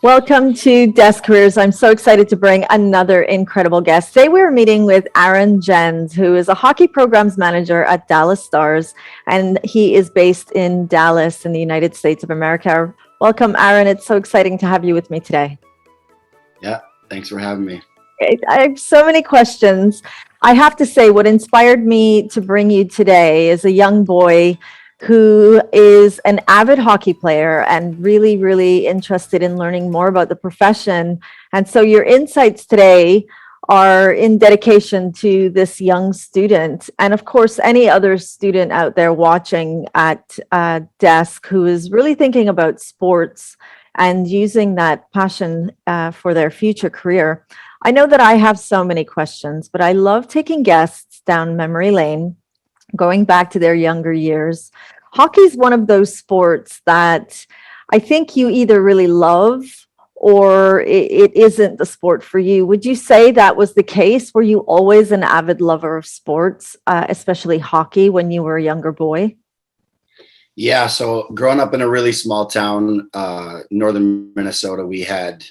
Welcome to Desk Careers. I'm so excited to bring another incredible guest. Today we're meeting with Aaron Jens, who is a hockey programs manager at Dallas Stars, and he is based in Dallas in the United States of America. Welcome, Aaron. It's so exciting to have you with me today. Yeah, thanks for having me. I have so many questions. I have to say, what inspired me to bring you today is a young boy who is an avid hockey player and really, really interested in learning more about the profession. And so, your insights today are in dedication to this young student. And of course, any other student out there watching at desk who is really thinking about sports and using that passion for their future career. I know that I have so many questions, but I love taking guests down memory lane, going back to their younger years. Hockey is one of those sports that I think you either really love or it isn't the sport for you. Would you say that was the case? Were you always an avid lover of sports, especially hockey, when you were a younger boy? Yeah, so growing up in a really small town, northern Minnesota, we had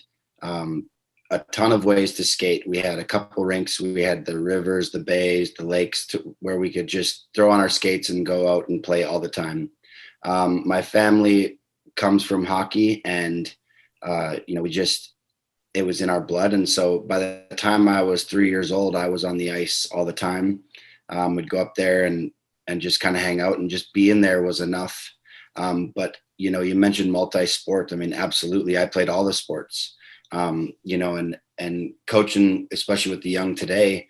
a ton of ways to skate. We had a couple rinks. We had the rivers, the bays, the lakes, where we could just throw on our skates and go out and play all the time. My family comes from hockey, and we just it was in our blood. And so by the time I was 3 years old, I was on the ice all the time. We'd go up there and just kind of hang out, and just being there was enough. But you mentioned multi-sport. I mean, absolutely, I played all the sports. And coaching, especially with the young today,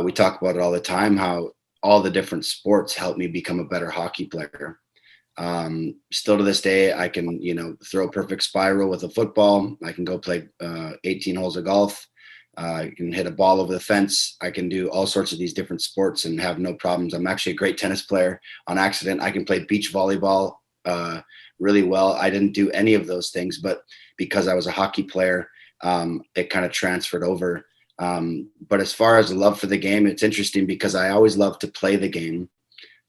we talk about it all the time. How all the different sports helped me become a better hockey player. Still to this day, I can throw a perfect spiral with a football. I can go play 18 holes of golf. I can hit a ball over the fence. I can do all sorts of these different sports and have no problems. I'm actually a great tennis player on accident. I can play beach volleyball really well. I didn't do any of those things, but because I was a hockey player, it kind of transferred over. But as far as the love for the game, it's interesting because I always loved to play the game.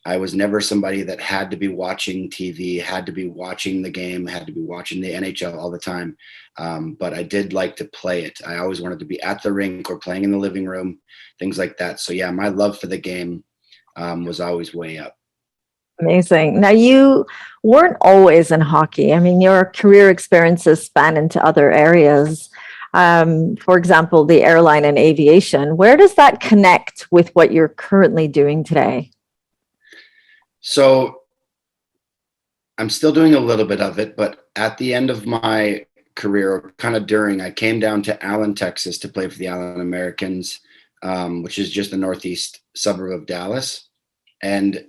I was never somebody that had to be watching TV, had to be watching the game, had to be watching the NHL all the time. But I did like to play it. I always wanted to be at the rink or playing in the living room, things like that. So yeah, my love for the game was always way up. Amazing. Now, you weren't always in hockey. I mean, your career experiences span into other areas. For example, the airline and aviation. Where does that connect with what you're currently doing today? So I'm still doing a little bit of it, but at the end of my career, or kind of during, I came down to Allen, Texas to play for the Allen Americans, which is just the northeast suburb of Dallas. And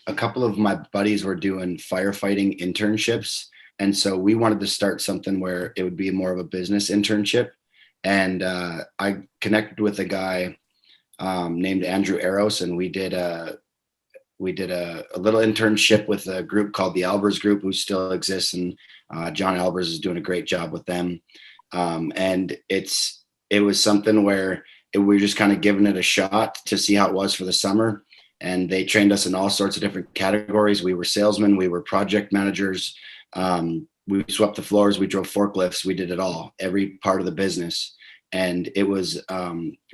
a couple of my buddies were doing firefighting internships. And so we wanted to start something where it would be more of a business internship. And I connected with a guy named Andrew Eros, and we did a little internship with a group called the Albers Group, who still exists, and John Albers is doing a great job with them. And it was something where we were just kind of giving it a shot to see how it was for the summer. And they trained us in all sorts of different categories. We were salesmen, we were project managers, we swept the floors, we drove forklifts, we did it all, every part of the business. And it was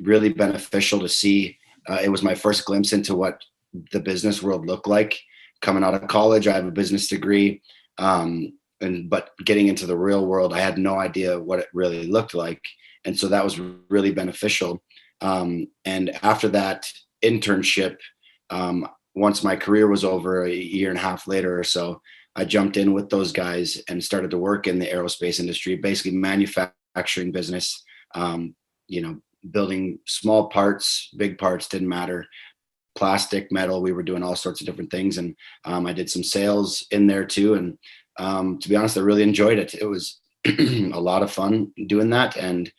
really beneficial to see. It was my first glimpse into what the business world looked like coming out of college. I have a business degree. But getting into the real world, I had no idea what it really looked like. And so that was really beneficial. And after that internship, once my career was over, a year and a half later or so, I jumped in with those guys and started to work in the aerospace industry, basically manufacturing business, building small parts, big parts, didn't matter, plastic, metal. We were doing all sorts of different things. And I did some sales in there too. And to be honest, I really enjoyed it. It was a lot of fun doing that. And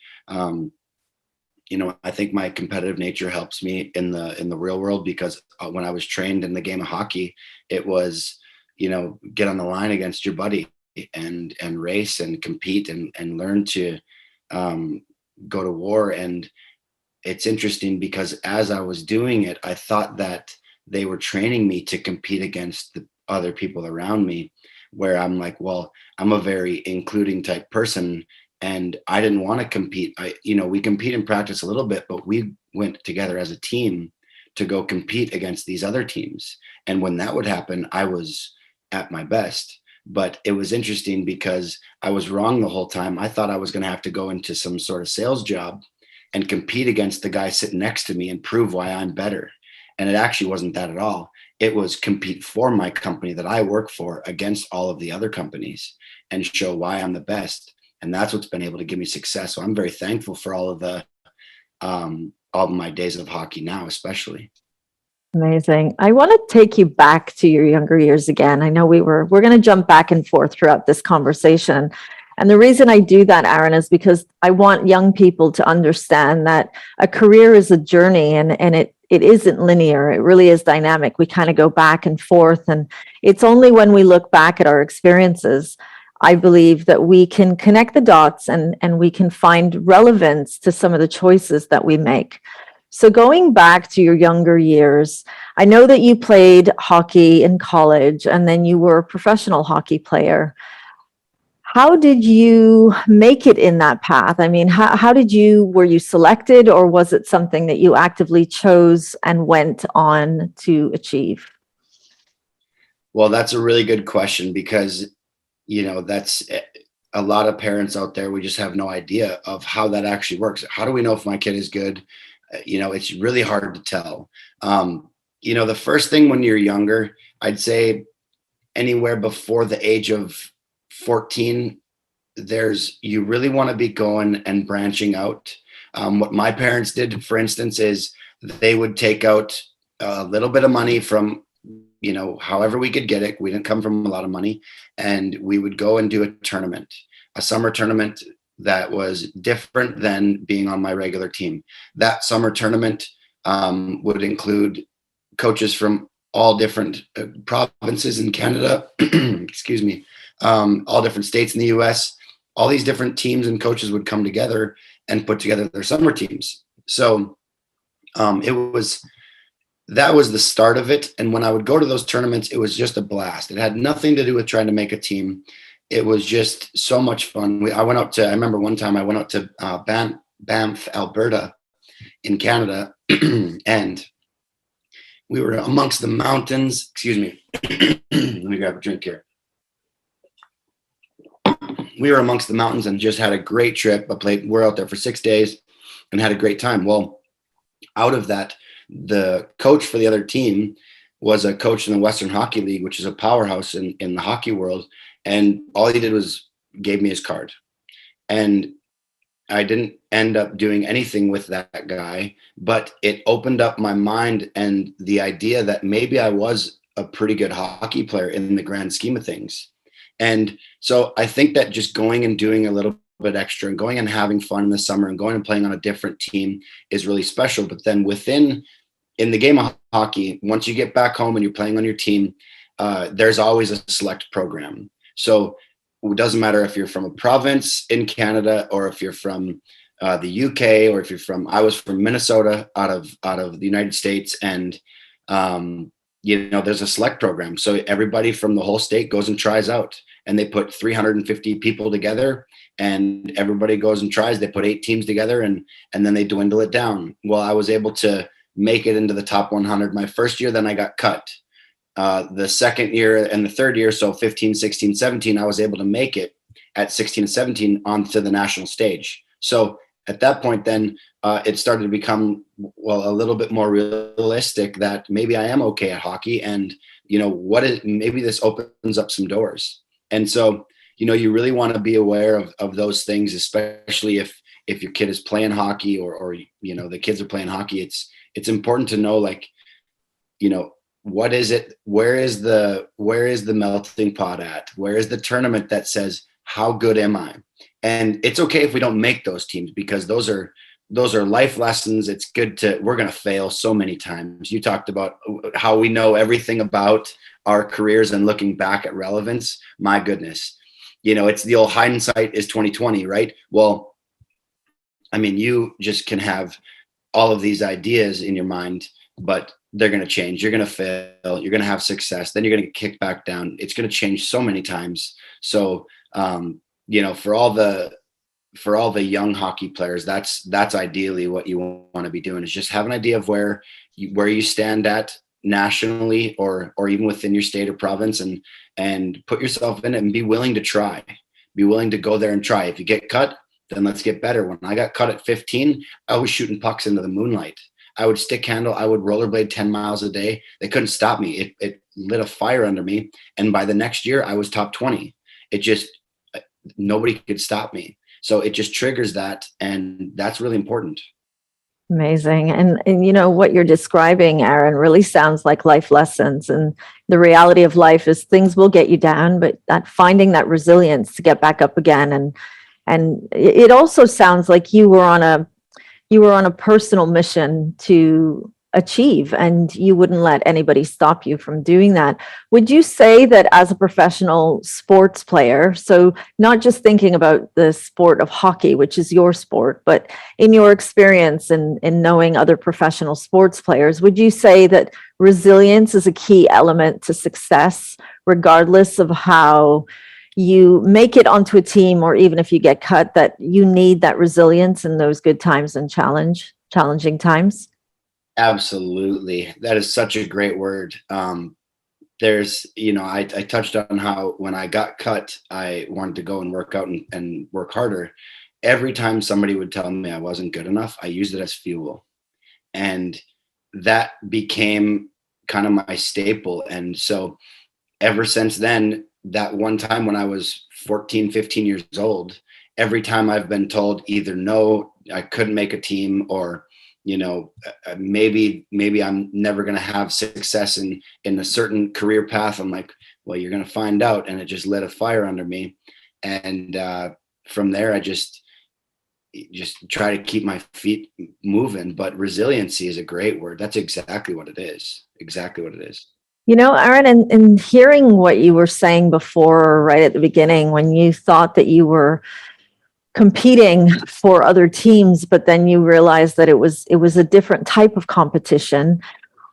I think my competitive nature helps me in the real world, because when I was trained in the game of hockey, it was, get on the line against your buddy and race and compete and learn to go to war. And it's interesting because as I was doing it, I thought that they were training me to compete against the other people around me, where I'm like, well, I'm a very including type person, and I didn't want to compete. We compete in practice a little bit, but we went together as a team to go compete against these other teams. And when that would happen, I was at my best. But it was interesting because I was wrong the whole time. I thought I was going to have to go into some sort of sales job and compete against the guy sitting next to me and prove why I'm better. And it actually wasn't that at all. It was compete for my company that I work for against all of the other companies and show why I'm the best. And that's what's been able to give me success. So I'm very thankful for all of my days of hockey now, especially. Amazing. I want to take you back to your younger years again. I know we're going to jump back and forth throughout this conversation. And the reason I do that, Aaron, is because I want young people to understand that a career is a journey, and it isn't linear. It really is dynamic. We kind of go back and forth. And it's only when we look back at our experiences, I believe, that we can connect the dots and we can find relevance to some of the choices that we make. So going back to your younger years, I know that you played hockey in college and then you were a professional hockey player. How did you make it in that path? I mean, were you selected, or was it something that you actively chose and went on to achieve? Well, that's a really good question because, that's a lot of parents out there. We just have no idea of how that actually works. How do we know if my kid is good? It's really hard to tell. The first thing when you're younger, I'd say anywhere before the age of 14, you really want to be going and branching out. What my parents did, for instance, is they would take out a little bit of money from, however we could get it. We didn't come from a lot of money, and we would go and do a summer tournament that was different than being on my regular team. That summer tournament would include coaches from all different provinces in Canada, excuse me, all different states in the US. All these different teams and coaches would come together and put together their summer teams. So that was the start of it. And when I would go to those tournaments, it was just a blast. It had nothing to do with trying to make a team. It was just so much fun. I remember one time I went out to Banff, Alberta in Canada, and we were amongst the mountains. Excuse me. Let me grab a drink here. We were amongst the mountains and just had a great trip. We're out there for 6 days and had a great time. Well, out of that, the coach for the other team was a coach in the Western Hockey League, which is a powerhouse in the hockey world. And all he did was gave me his card. And I didn't end up doing anything with that guy, but it opened up my mind and the idea that maybe I was a pretty good hockey player in the grand scheme of things. And so I think that just going and doing a little bit extra and going and having fun in the summer and going and playing on a different team is really special. But then in the game of hockey, once you get back home and you're playing on your team, there's always a select program. So it doesn't matter if you're from a province in Canada or if you're from the UK or if I was from Minnesota out of the United States, and there's a select program. So everybody from the whole state goes and tries out, and they put 350 people together, and everybody goes and tries. They put 8 teams together, and then they dwindle it down. Well, I was able to make it into the top 100 my first year. Then I got cut. The second year and the third year, so 15, 16, 17, I was able to make it at 16 and 17 onto the national stage. So at that point, then it started to become, a little bit more realistic that maybe I am okay at hockey, and maybe this opens up some doors. And so, you really want to be aware of those things, especially if your kid is playing hockey or the kids are playing hockey. It's important to know, what is it? Where is the melting pot at? Where is the tournament that says, how good am I? And it's okay if we don't make those teams, because those are life lessons. It's good we're going to fail so many times. You talked about how we know everything about our careers and looking back at relevance. My goodness. It's the old hindsight is 2020, right? Well, I mean, you just can have all of these ideas in your mind, but they're going to change. You're going to fail. You're going to have success. Then you're going to get kicked back down. It's going to change so many times. So, for all the young hockey players, that's ideally what you want to be doing, is just have an idea of where you stand at nationally, or even within your state or province, and put yourself in it and be willing to try. Be willing to go there and try. If you get cut, then let's get better. When I got cut at 15, I was shooting pucks into the moonlight. I would stick handle. I would rollerblade 10 miles a day. They couldn't stop me. It lit a fire under me. And by the next year, I was top 20. Nobody could stop me. So it just triggers that. And that's really important. Amazing. And what you're describing, Aaron, really sounds like life lessons. And the reality of life is things will get you down, but finding that resilience to get back up again. And it also sounds like you were on a personal mission to achieve, and you wouldn't let anybody stop you from doing that. Would you say that as a professional sports player, so not just thinking about the sport of hockey, which is your sport, but in your experience in knowing other professional sports players, would you say that resilience is a key element to success, regardless of how you make it onto a team, or even if you get cut, that you need that resilience in those good times and challenging times? Absolutely. That is such a great word. I touched on how when I got cut, I wanted to go and work out and work harder. Every time somebody would tell me I wasn't good enough, I used it as fuel. And that became kind of my staple. And so ever since then, that one time when I was 14, 15 years old, every time I've been told either no, I couldn't make a team, or maybe I'm never going to have success in a certain career path, I'm like, well, you're going to find out. And it just lit a fire under me. And from there, I just try to keep my feet moving. But resiliency is a great word. That's exactly what it is. Exactly what it is. Aaron, and hearing what you were saying before, right at the beginning, when you thought that you were competing for other teams, but then you realized that it was a different type of competition.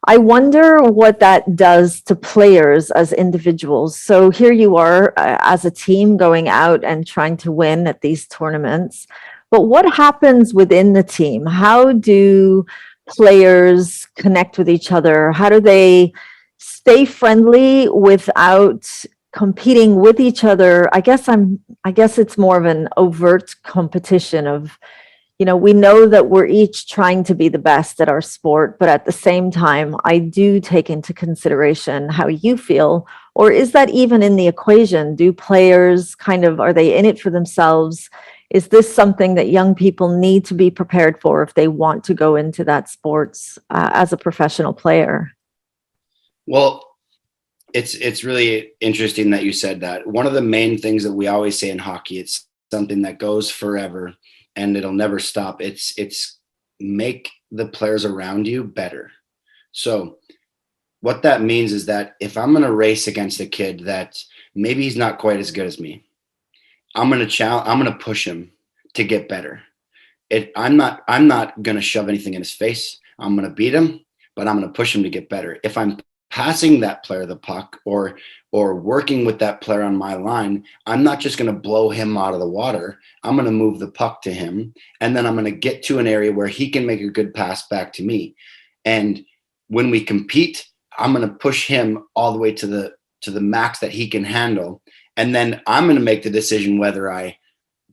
I wonder what that does to players as individuals. So here you are as a team going out and trying to win at these tournaments. But what happens within the team? How do players connect with each other? How do they stay friendly without competing with each other? I guess it's more of an overt competition of, we know that we're each trying to be the best at our sport, but at the same time, I do take into consideration how you feel. Or is that even in the equation? Do players are they in it for themselves? Is this something that young people need to be prepared for if they want to go into that sports as a professional player? Well, it's really interesting that you said that. One of the main things that we always say in hockey, it's something that goes forever and it'll never stop. It's make the players around you better. So what that means is that if I'm going to race against a kid that maybe he's not quite as good as me, I'm going to push him to get better. I'm not going to shove anything in his face. I'm going to beat him, but I'm going to push him to get better. If I'm passing that player the puck or working with that player on my line, I'm not just going to blow him out of the water. I'm going to move the puck to him, and then I'm going to get to an area where he can make a good pass back to me. And when we compete, I'm going to push him all the way to the max that he can handle. And then I'm going to make the decision whether I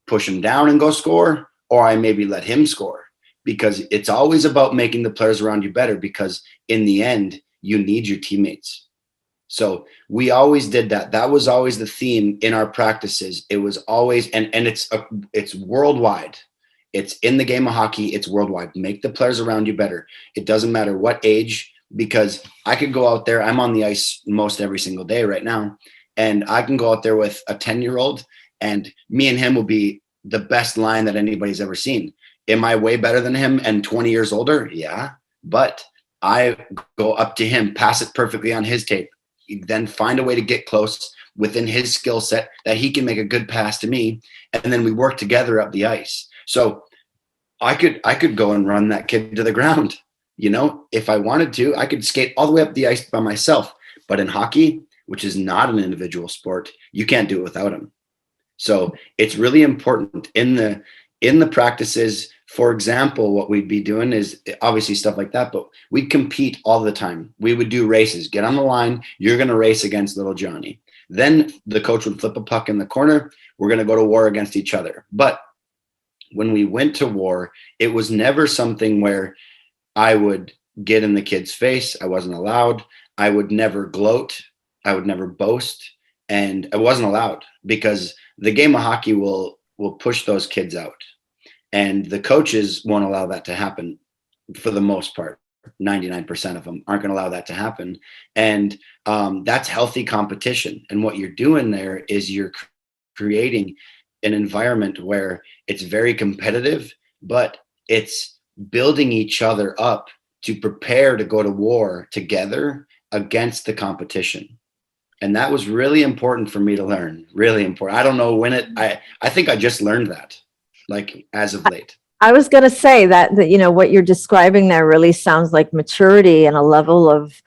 push him down and go score, or I maybe let him score, because it's always about making the players around you better, because in the end, you need your teammates. So we always did that. That was always the theme in our practices. It was always, and it's worldwide. It's in the game of hockey. It's worldwide. Make the players around you better. It doesn't matter what age, because I could go out there. I'm on the ice most every single day right now. And I can go out there with a 10-year-old, and me and him will be the best line that anybody's ever seen. Am I way better than him and 20 years older? Yeah. But I go up to him, pass it perfectly on his tape, then find a way to get close within his skill set that he can make a good pass to me. And then we work together up the ice. So I could go and run that kid to the ground. You know, if I wanted to, I could skate all the way up the ice by myself. But in hockey, which is not an individual sport, you can't do it without them. So it's really important in the practices. For example, what we'd be doing is obviously stuff like that, but we'd compete all the time. We would do races. Get on the line. You're going to race against little Johnny. Then the coach would flip a puck in the corner. We're going to go to war against each other. But when we went to war, it was never something where I would get in the kid's face. I wasn't allowed. I would never gloat. I would never boast. And I wasn't allowed, because the game of hockey will push those kids out. And the coaches won't allow that to happen for the most part. 99% of them aren't going to allow that to happen. And that's healthy competition. And what you're doing there is you're creating an environment where it's very competitive, but it's building each other up to prepare to go to war together against the competition. And that was really important for me to learn. Really important. I don't know when I think I just learned that, like, as of late. I was going to say that, you know, what you're describing there really sounds like maturity and a level of,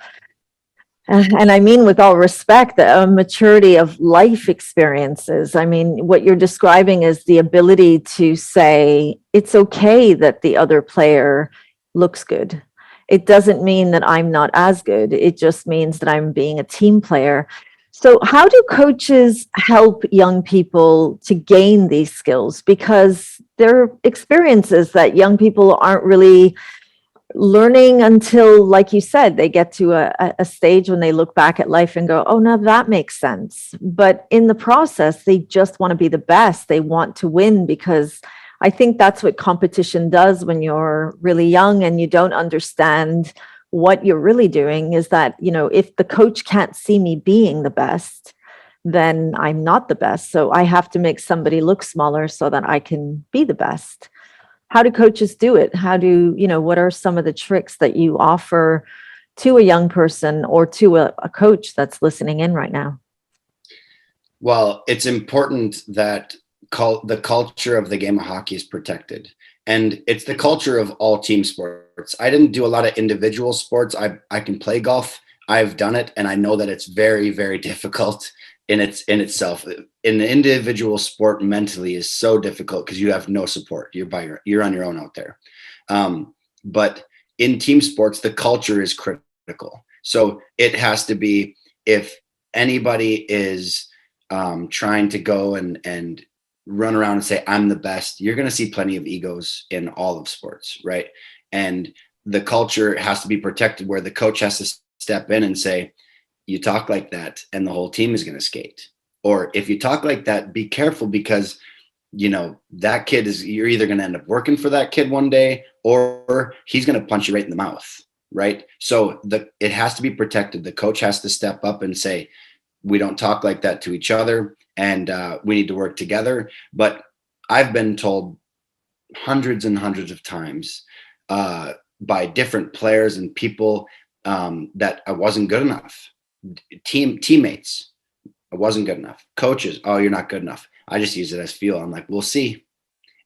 and I mean, with all respect, a maturity of life experiences. I mean, what you're describing is the ability to say, it's okay that the other player looks good. It doesn't mean that I'm not as good. It just means that I'm being a team player. So how do coaches help young people to gain these skills? Because there are experiences that young people aren't really learning until, like you said, they get to a stage when they look back at life and go, oh, now that makes sense. But in the process, they just want to be the best. They want to win, because I think that's what competition does when you're really young and you don't understand what you're really doing, is that, you know, if the coach can't see me being the best, then I'm not the best. So I have to make somebody look smaller so that I can be the best. How do coaches do it? How do, you know, what are some of the tricks that you offer to a young person or to a coach that's listening in right now? Well, it's important that the culture of the game of hockey is protected. And it's the culture of all team sports. I didn't do a lot of individual sports. I can play golf. I've done it. And I know that it's very, very difficult in itself. An individual sport mentally is so difficult because you have no support. You're on your own out there. But in team sports, the culture is critical. So it has to be, if anybody is trying to go and run around and say, I'm the best, you're going to see plenty of egos in all of sports, right? And the culture has to be protected, where the coach has to step in and say, you talk like that and the whole team is going to skate. Or if you talk like that, be careful, because, you know, that kid you're either going to end up working for that kid one day, or he's going to punch you right in the mouth, right? So it has to be protected. The coach has to step up and say, we don't talk like that to each other, and we need to work together. But I've been told hundreds and hundreds of times by different players and people that I wasn't good enough. Teammates, I wasn't good enough. Coaches, oh, you're not good enough. I just use it as fuel. I'm like, we'll see.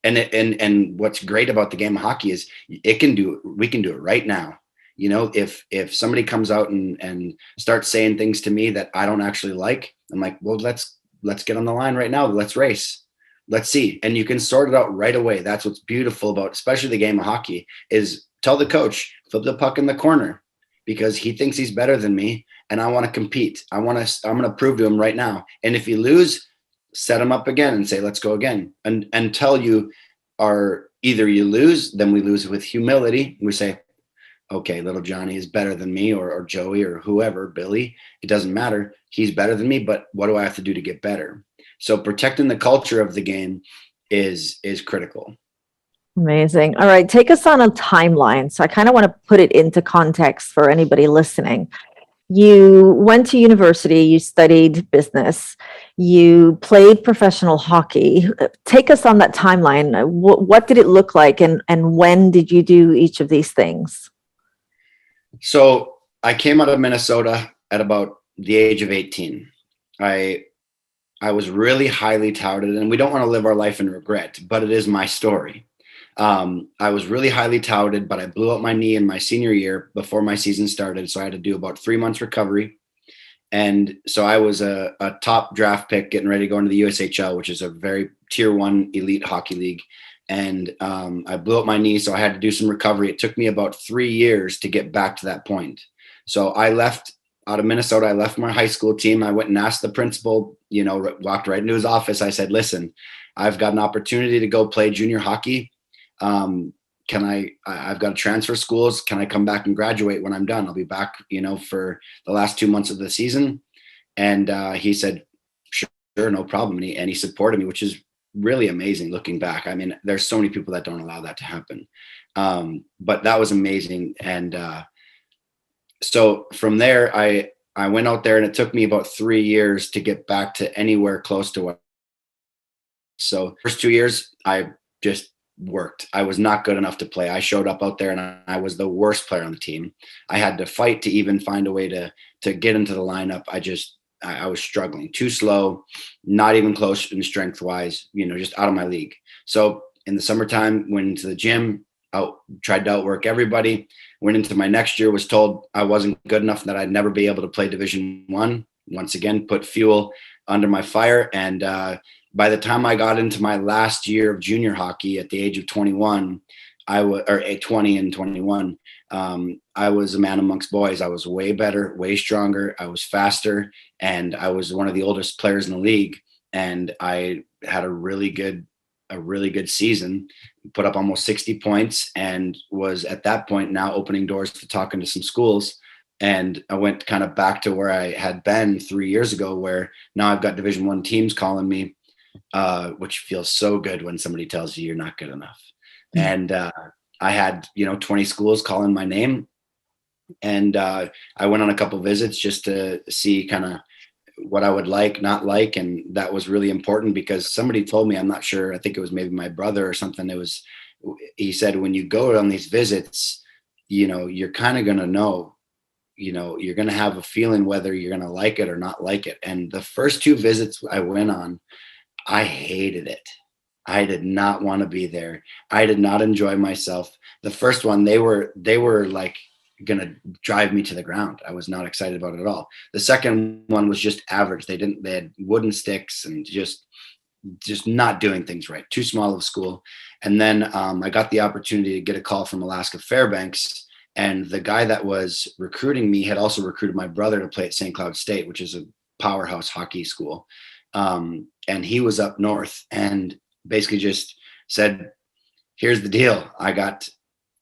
And what's great about the game of hockey is we can do it right now. You know, if somebody comes out and starts saying things to me that I don't actually like, I'm like, well, let's get on the line right now. Let's race. Let's see. And you can sort it out right away. That's what's beautiful about, especially the game of hockey, is tell the coach, flip the puck in the corner, because he thinks he's better than me and I want to compete. I'm going to prove to him right now. And if you lose, set him up again and say, let's go again. And until you are, either you lose, then we lose with humility. We say, okay, little Johnny is better than me, or Joey, or whoever, Billy, it doesn't matter. He's better than me, but what do I have to do to get better? So protecting the culture of the game is critical. Amazing. All right, take us on a timeline. So I kind of want to put it into context for anybody listening. You went to university, you studied business, you played professional hockey. Take us on that timeline. What did it look like, and when did you do each of these things? So I came out of Minnesota at about the age of 18. I was really highly touted, and we don't want to live our life in regret, but it is my story. I was really highly touted, but I blew out my knee in my senior year before my season started. So I had to do about 3 months recovery. And so I was a top draft pick getting ready to go into the USHL, which is a very tier one elite hockey league. And I blew up my knee, so I had to do some recovery. It took me about 3 years to get back to that point. So I left out of Minnesota. I left my high school team. I went and asked the principal, walked right into his office. I said, listen, I've got an opportunity to go play junior hockey. I've got to transfer schools. Can I come back and graduate when I'm done? I'll be back, for the last 2 months of the season. And he said, sure, no problem. And he supported me, which is really amazing looking back. I mean, there's so many people that don't allow that to happen. But that was amazing. And so from there, I went out there, and it took me about 3 years to get back to anywhere close to what. So first 2 years, I just worked. I was not good enough to play. I showed up out there and I was the worst player on the team. I had to fight to even find a way to get into the lineup. I was struggling, too slow, not even close in strength wise, just out of my league. So in the summertime, went into the gym, tried to outwork everybody, went into my next year, was told I wasn't good enough, that I'd never be able to play Division 1. Once again, put fuel under my fire. And by the time I got into my last year of junior hockey at the age of 21, 20 and 21, I was a man amongst boys. I was way better, way stronger. I was faster, and I was one of the oldest players in the league. And I had a really good season, put up almost 60 points, and was at that point now opening doors to talking to some schools. And I went kind of back to where I had been 3 years ago, where now I've got Division 1 teams calling me, which feels so good when somebody tells you you're not good enough. Mm-hmm. And I had, 20 schools calling my name. And I went on a couple visits just to see kind of what I would not like. And that was really important, because somebody told me, I'm not sure, I think it was maybe my brother or something. He said, when you go on these visits, you're kind of going to know, you're going to have a feeling whether you're going to like it or not like it. And the first 2 visits I went on, I hated it. I did not want to be there. I did not enjoy myself. The first one, they were like going to drive me to the ground. I was not excited about it at all. The second one was just average. They had wooden sticks and just not doing things right. Too small of a school. And then I got the opportunity to get a call from Alaska Fairbanks. And the guy that was recruiting me had also recruited my brother to play at St. Cloud State, which is a powerhouse hockey school. And he was up north, and basically just said, here's the deal. I got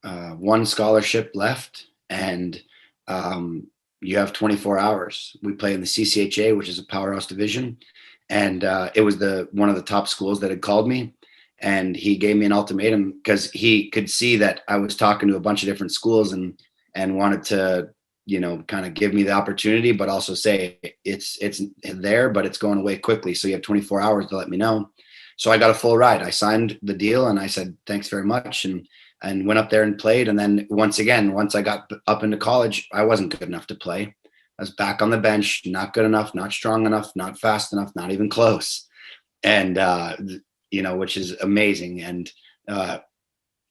1 scholarship left, and you have 24 hours. We play in the CCHA, which is a powerhouse division. And it was one of the top schools that had called me. And he gave me an ultimatum, because he could see that I was talking to a bunch of different schools and wanted to, kind of give me the opportunity, but also say it's there, but it's going away quickly. So you have 24 hours to let me know. So I got a full ride. I signed the deal, and I said, thanks very much. And went up there and played. And then once I got up into college, I wasn't good enough to play. I was back on the bench, not good enough, not strong enough, not fast enough, not even close. And, which is amazing. And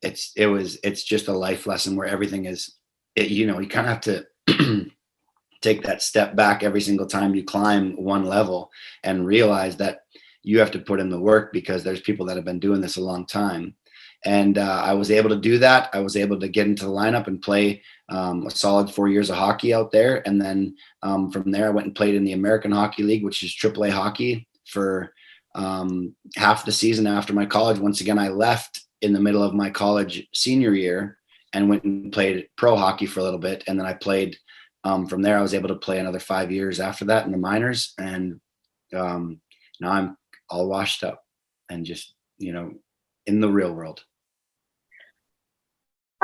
it's just a life lesson where everything is, you kind of have to take that step back every single time you climb one level, and realize that you have to put in the work, because there's people that have been doing this a long time. And I was able to do that. I was able to get into the lineup and play a solid 4 years of hockey out there. And then from there, I went and played in the American Hockey League, which is AAA hockey, for half the season after my college. Once again, I left in the middle of my college senior year and went and played pro hockey for a little bit. And then I played from there. I was able to play another 5 years after that in the minors. And now I'm all washed up and just, in the real world.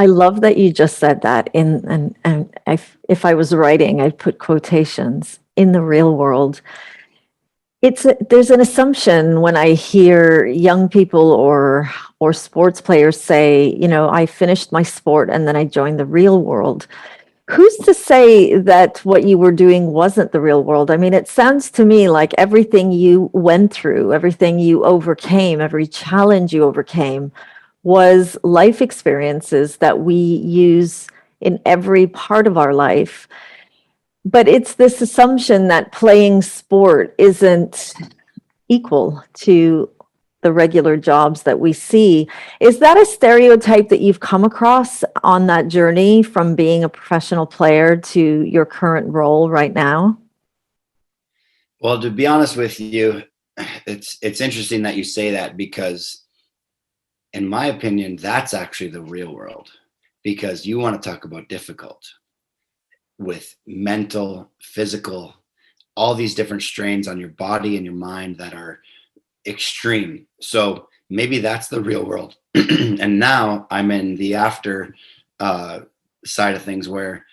I love that you just said that. If I was writing, I'd put quotations, in the real world. There's an assumption when I hear young people or sports players say, I finished my sport and then I joined the real world. Who's to say that what you were doing wasn't the real world? I mean, it sounds to me like everything you went through, everything you overcame, every challenge you overcame was life experiences that we use in every part of our life. But it's this assumption that playing sport isn't equal to the regular jobs that we see. Is that a stereotype that you've come across on that journey from being a professional player to your current role right now? Well, to be honest with you, it's interesting that you say that because in my opinion, that's actually the real world because you want to talk about difficult with mental, physical, all these different strains on your body and your mind that are extreme. So maybe that's the real world. And now I'm in the after uh, side of things where,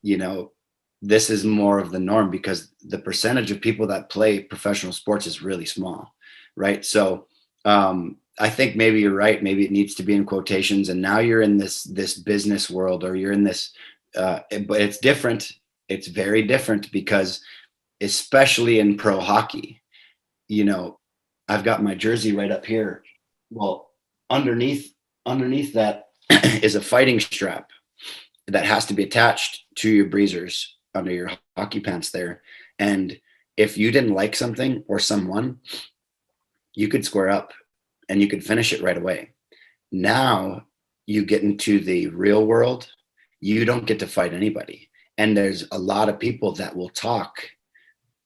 you know, this is more of the norm because the percentage of people that play professional sports is really small, right? So I think maybe you're right. Maybe it needs to be in quotations. And now you're in this business world, or you're in this, but it's different. It's very different because, especially in pro hockey, you know, I've got my jersey right up here. Well, underneath that is a fighting strap that has to be attached to your breezers under your hockey pants there. And if you didn't like something or someone, you could square up and you could finish it right away. Now you get into the real world, you don't get to fight anybody. And there's a lot of people that will talk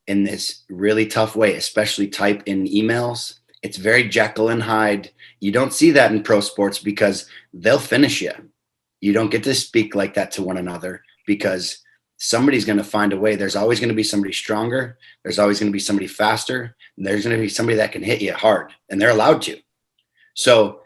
in this really tough way, especially type in emails. It's very Jekyll and Hyde. You don't see that in pro sports because they'll finish you. You don't get to speak like that to one another because somebody's going to find a way. There's always going to be somebody stronger. There's always going to be somebody faster. And there's going to be somebody that can hit you hard, and they're allowed to. So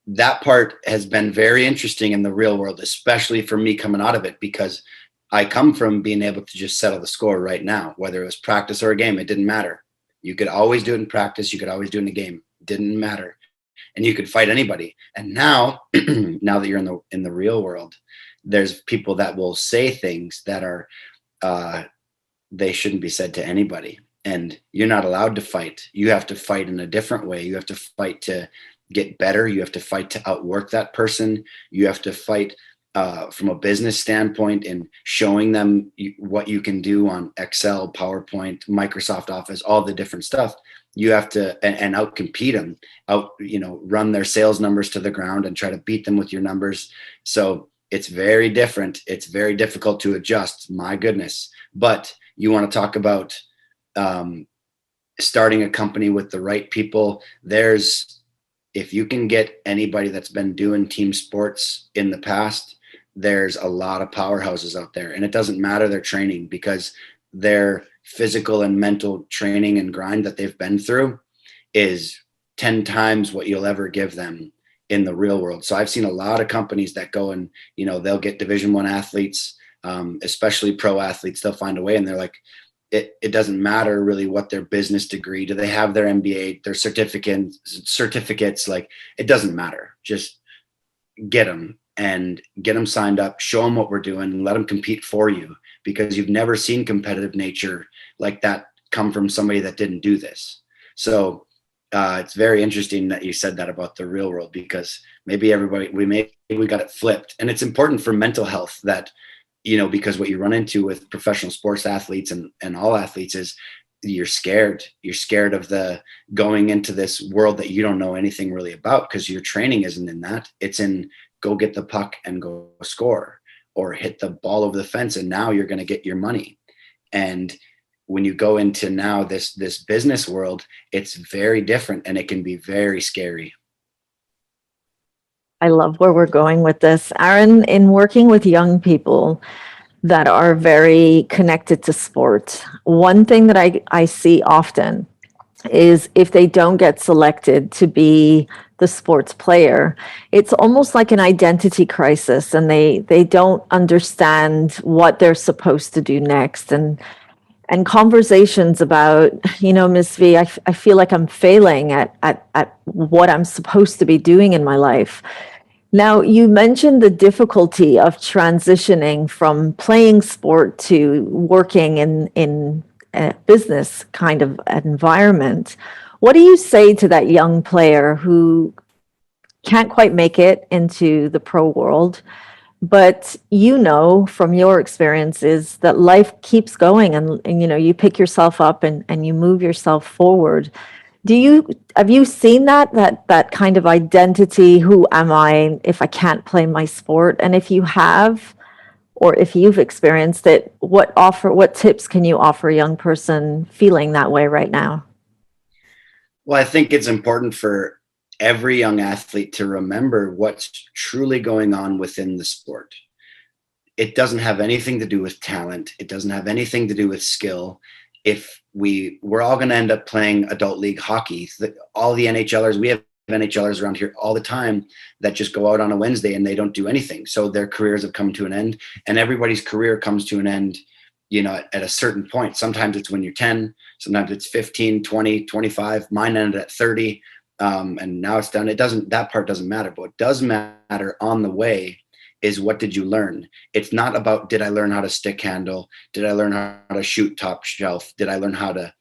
that part has been very interesting in the real world, especially for me coming out of it, because I come from being able to just settle the score right now, whether it was practice or a game, it didn't matter. You could always do it in practice. You could always do it in a game. It didn't matter. And you could fight anybody. And now, now that you're in the real world, there's people that will say things that are, they shouldn't be said to anybody. And you're not allowed to fight. You have to fight in a different way. You have to fight to get better. You have to fight to outwork that person. You have to fight from a business standpoint and showing them what you can do on Excel, PowerPoint, Microsoft Office, all the different stuff. You have to and outcompete them, run their sales numbers to the ground and try to beat them with your numbers. So it's very different. It's very difficult to adjust. My goodness. But you want to talk about starting a company with the right people. If you can get anybody that's been doing team sports in the past, there's a lot of powerhouses out there, and it doesn't matter their training because their physical and mental training and grind that they've been through is 10 times what you'll ever give them in the real world. So I've seen a lot of companies that go and, they'll get Division I athletes, especially pro athletes. They'll find a way, and they're like, it doesn't matter really what their business degree, do they have their MBA, their certificates, like it doesn't matter. Just get them signed up, show them what we're doing, and let them compete for you, because you've never seen competitive nature like that come from somebody that didn't do this. So it's very interesting that you said that about the real world, because maybe we got it flipped. And it's important for mental health that, because what you run into with professional sports athletes and all athletes is you're scared of the going into this world that you don't know anything really about, because your training isn't in that. It's in go get the puck and go score, or hit the ball over the fence, and now you're going to get your money. And when you go into now this business world, it's very different, and it can be very scary. I love where we're going with this. Aaron, in working with young people that are very connected to sport, one thing that I see often is if they don't get selected to be the sports player, it's almost like an identity crisis, and they don't understand what they're supposed to do next. And conversations about, Ms. V, I feel like I'm failing at what I'm supposed to be doing in my life. Now, you mentioned the difficulty of transitioning from playing sport to working in a business kind of environment. What do you say to that young player who can't quite make it into the pro world, but you know from your experiences that life keeps going, and you know, you pick yourself up and you move yourself forward. Do you have you seen that kind of identity? Who am I if I can't play my sport? And if you have, or if you've experienced it, what tips can you offer a young person feeling that way right now? Well, I think it's important for every young athlete to remember what's truly going on within the sport. It doesn't have anything to do with talent. It doesn't have anything to do with skill. If we're all going to end up playing adult league hockey, all the NHLers, we have NHLers around here all the time that just go out on a Wednesday and they don't do anything. So their careers have come to an end, and everybody's career comes to an end, you know, at a certain point. Sometimes it's when you're 10, sometimes it's 15, 20, 25. Mine ended at 30. And now it's done. That part doesn't matter. But what does matter on the way is, what did you learn? It's not about, did I learn how to stick handle? Did I learn how to shoot top shelf? Did I learn how to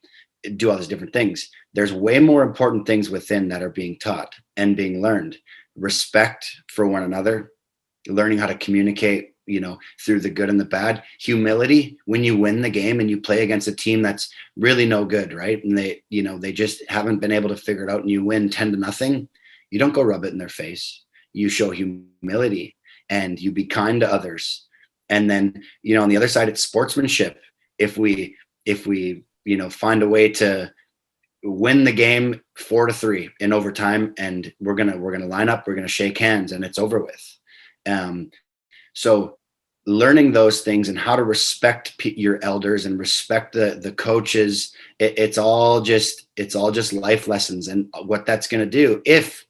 do all these different things? There's way more important things within that are being taught and being learned. Respect for one another, learning how to communicate, you know, through the good and the bad. Humility when you win the game and you play against a team that's really no good, right? And they, you know, they just haven't been able to figure it out, and you win 10-0. You don't go rub it in their face. You show humility and you be kind to others. And then, you know, on the other side, it's sportsmanship. If we you know, find a way to win the game 4-3 in overtime, and we're gonna line up, we're gonna shake hands, and it's over with. So learning those things and how to respect your elders and respect the coaches, it's all just life lessons. And what that's going to do, if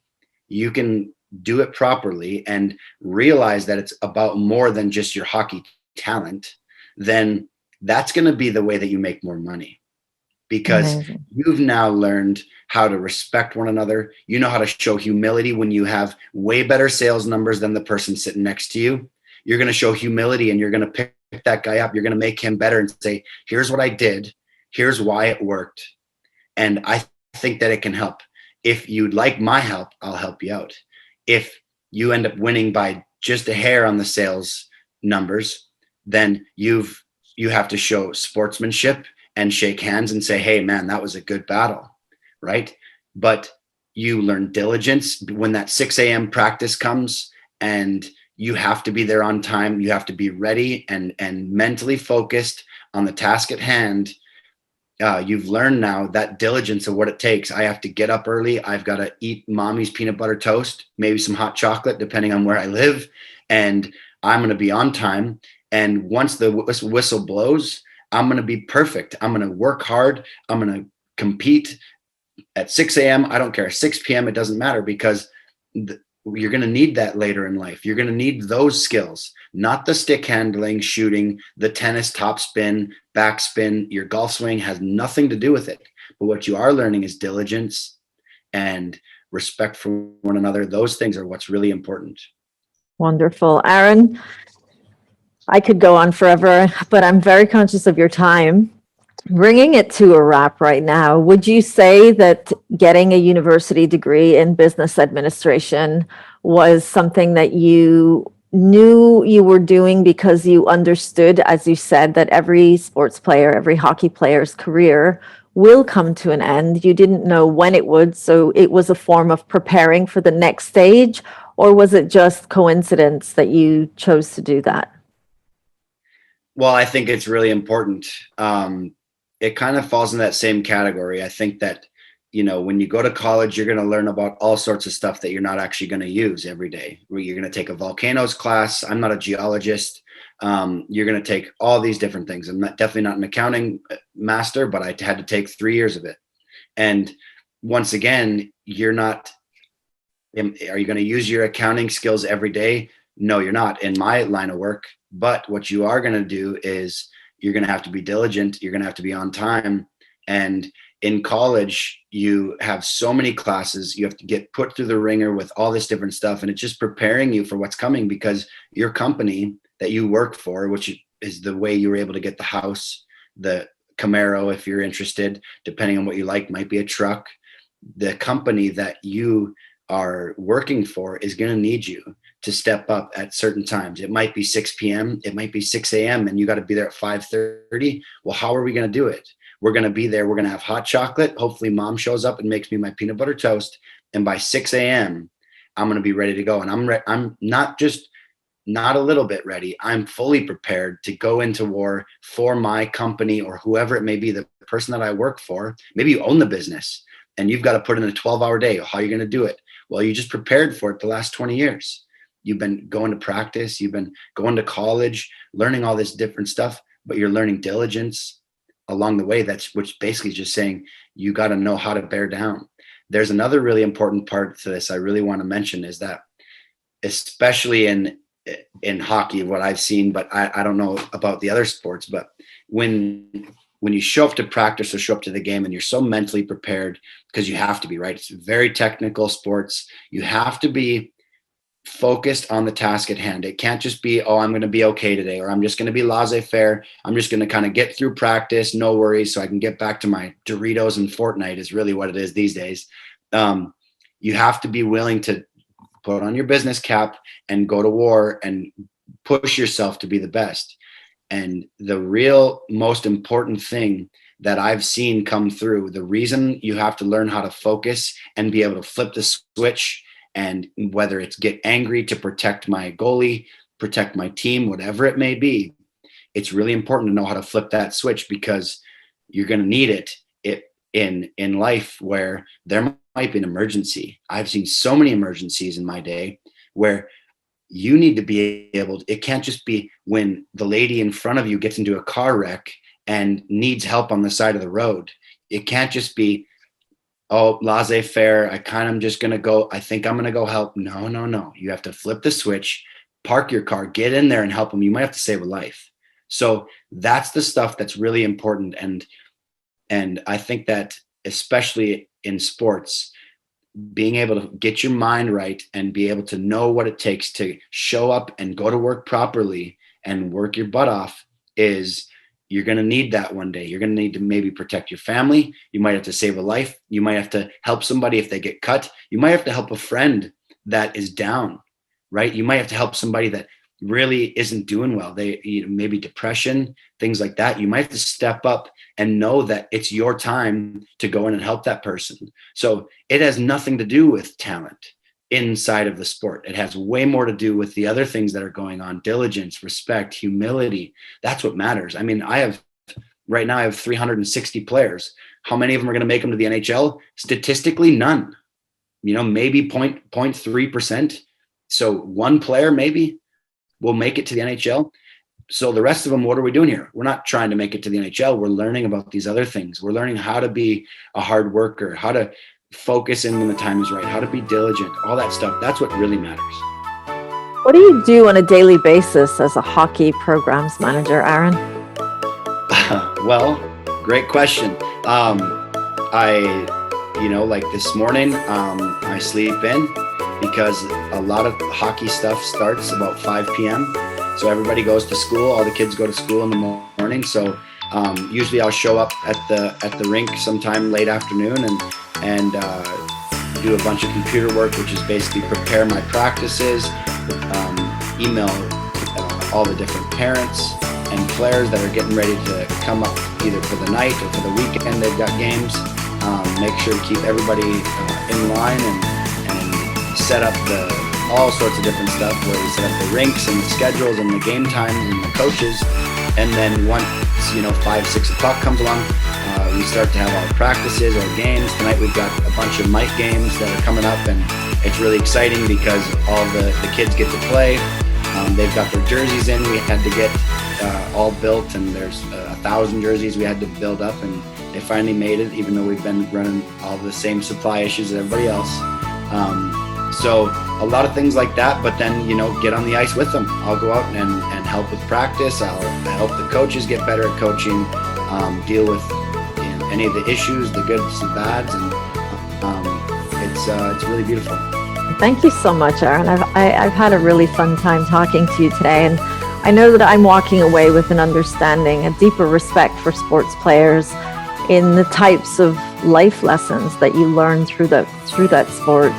you can do it properly and realize that it's about more than just your hockey talent, then that's going to be the way that you make more money, because Amazing. you've now learned how to respect one another. You know how to show humility when you have way better sales numbers than the person sitting next to you. You're going to show humility, and you're going to pick that guy up. You're going to make him better and say, here's what I did. Here's why it worked. And I think that it can help. If you'd like my help, I'll help you out. If you end up winning by just a hair on the sales numbers, then you have to show sportsmanship and shake hands and say, hey man, that was a good battle, right? But you learn diligence when that 6 a.m. practice comes, and you have to be there on time. You have to be ready and mentally focused on the task at hand. You've learned now that diligence of what it takes. I have to get up early. I've got to eat mommy's peanut butter toast, maybe some hot chocolate, depending on where I live. And I'm going to be on time. And once the whistle blows, I'm going to be perfect. I'm going to work hard. I'm going to compete at 6 a.m. I don't care. 6 p.m. It doesn't matter, because you're going to need that later in life. You're going to need those skills, not the stick handling, shooting, the tennis top spin, back spin. Your golf swing has nothing to do with it. But what you are learning is diligence and respect for one another. Those things are what's really important. Wonderful. Aaron, I could go on forever, but I'm very conscious of your time. Bringing it to a wrap right now, would you say that getting a university degree in business administration was something that you knew you were doing because you understood, as you said, that every sports player, every hockey player's career will come to an end? You didn't know when it would, so it was a form of preparing for the next stage, or was it just coincidence that you chose to do that? Well, I think it's really important. It kind of falls in that same category. I think that, you know, when you go to college, you're going to learn about all sorts of stuff that you're not actually going to use every day. You're going to take a volcanoes class. I'm not a geologist. You're going to take all these different things. I'm definitely not an accounting master, but I had to take 3 years of it. And once again, are you going to use your accounting skills every day? No, you're not in my line of work. But what you are going to do is, you're going to have to be diligent. You're going to have to be on time. And in college, you have so many classes. You have to get put through the ringer with all this different stuff. And it's just preparing you for what's coming, because your company that you work for, which is the way you were able to get the house, the Camaro, if you're interested, depending on what you like, might be a truck. The company that you are working for is going to need you to step up at certain times. It might be 6 p.m. It might be 6 a.m. and you got to be there at 5:30. Well, how are we going to do it? We're going to be there. We're going to have hot chocolate. Hopefully mom shows up and makes me my peanut butter toast. And by 6 a.m., I'm going to be ready to go. And I'm not just not a little bit ready. I'm fully prepared to go into war for my company or whoever it may be, the person that I work for. Maybe you own the business and you've got to put in a 12-hour day. How are you going to do it? Well, you just prepared for it the last 20 years. You've been going to practice. You've been going to college, learning all this different stuff, but you're learning diligence along the way. Which basically is just saying you got to know how to bear down. There's another really important part to this I really want to mention is that, especially in hockey, what I've seen, but I don't know about the other sports, but when you show up to practice or show up to the game and you're so mentally prepared, because you have to be, right? It's very technical sports. You have to be focused on the task at hand. It can't just be, oh, I'm going to be okay today, or I'm just going to be laissez-faire. I'm just going to kind of get through practice, no worries, so I can get back to my Doritos and Fortnite is really what it is these days. You have to be willing to put on your business cap and go to war and push yourself to be the best. And the real most important thing that I've seen come through, the reason you have to learn how to focus and be able to flip the switch, and whether it's get angry to protect my goalie, protect my team, whatever it may be, it's really important to know how to flip that switch, because you're going to need it in life where there might be an emergency. I've seen so many emergencies in my day where you need to be able to, it can't just be when the lady in front of you gets into a car wreck and needs help on the side of the road. It can't just be, oh, laissez-faire, I'm just going to go, I think I'm going to go help. No. You have to flip the switch, park your car, get in there and help them. You might have to save a life. So that's the stuff that's really important. And I think that especially in sports, being able to get your mind right and be able to know what it takes to show up and go to work properly and work your butt off is, you're going to need that one day. You're going to need to maybe protect your family. You might have to save a life. You might have to help somebody if they get cut. You might have to help a friend that is down, right? You might have to help somebody that really isn't doing well. They, maybe depression, things like that. You might have to step up and know that it's your time to go in and help that person. So it has nothing to do with talent inside of the sport. It has way more to do with the other things that are going on: diligence, respect, humility. That's what matters. I mean, right now I have 360 players. How many of them are going to make them to the NHL? Statistically, none. Maybe 0.3%. So one player maybe will make it to the NHL. So the rest of them, what are we doing here? We're not trying to make it to the NHL. We're learning about these other things. We're learning how to be a hard worker, how to focus in when the time is right, how to be diligent, all that stuff. That's what really matters. What do you do on a daily basis as a hockey programs manager, Aaron? Well, great question. Like this morning, I sleep in because a lot of hockey stuff starts about 5 p.m. So everybody goes to school. All the kids go to school in the morning. So usually I'll show up at the rink sometime late afternoon and do a bunch of computer work, which is basically prepare my practices, email all the different parents and players that are getting ready to come up either for the night or for the weekend. They've got games. Make sure to keep everybody in line and set up all sorts of different stuff, where we set up the rinks and the schedules and the game times and the coaches. And then once 5-6 o'clock comes along, we start to have our practices, our games. Tonight we've got a bunch of Mike games that are coming up, and it's really exciting because all the kids get to play. They've got their jerseys in. We had to get all built, and there's 1,000 jerseys we had to build up, and they finally made it, even though we've been running all the same supply issues as everybody else. So a lot of things like that, but then, get on the ice with them. I'll go out and help with practice. I'll help the coaches get better at coaching, deal with any of the issues, the goods and bads, and it's really beautiful. Thank you so much, Aaron. I've had a really fun time talking to you today, and I know that I'm walking away with an understanding, a deeper respect for sports players in the types of life lessons that you learn through that sport.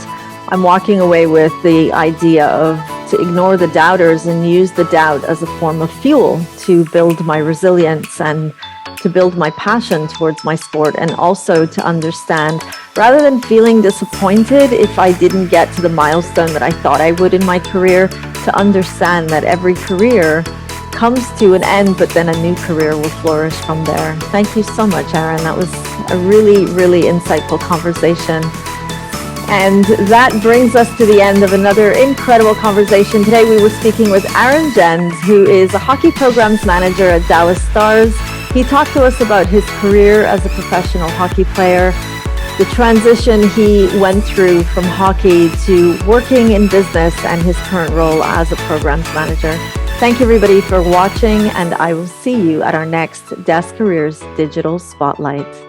I'm walking away with the idea of to ignore the doubters and use the doubt as a form of fuel to build my resilience and to build my passion towards my sport, and also to understand, rather than feeling disappointed if I didn't get to the milestone that I thought I would in my career, to understand that every career comes to an end, but then a new career will flourish from there. Thank you so much, Aaron. That was a really, really insightful conversation. And that brings us to the end of another incredible conversation. Today we were speaking with Aaron Jens, who is a hockey programs manager at Dallas Stars. He talked to us about his career as a professional hockey player, the transition he went through from hockey to working in business, and his current role as a programs manager. Thank you everybody for watching, and I will see you at our next Desk Careers Digital Spotlight.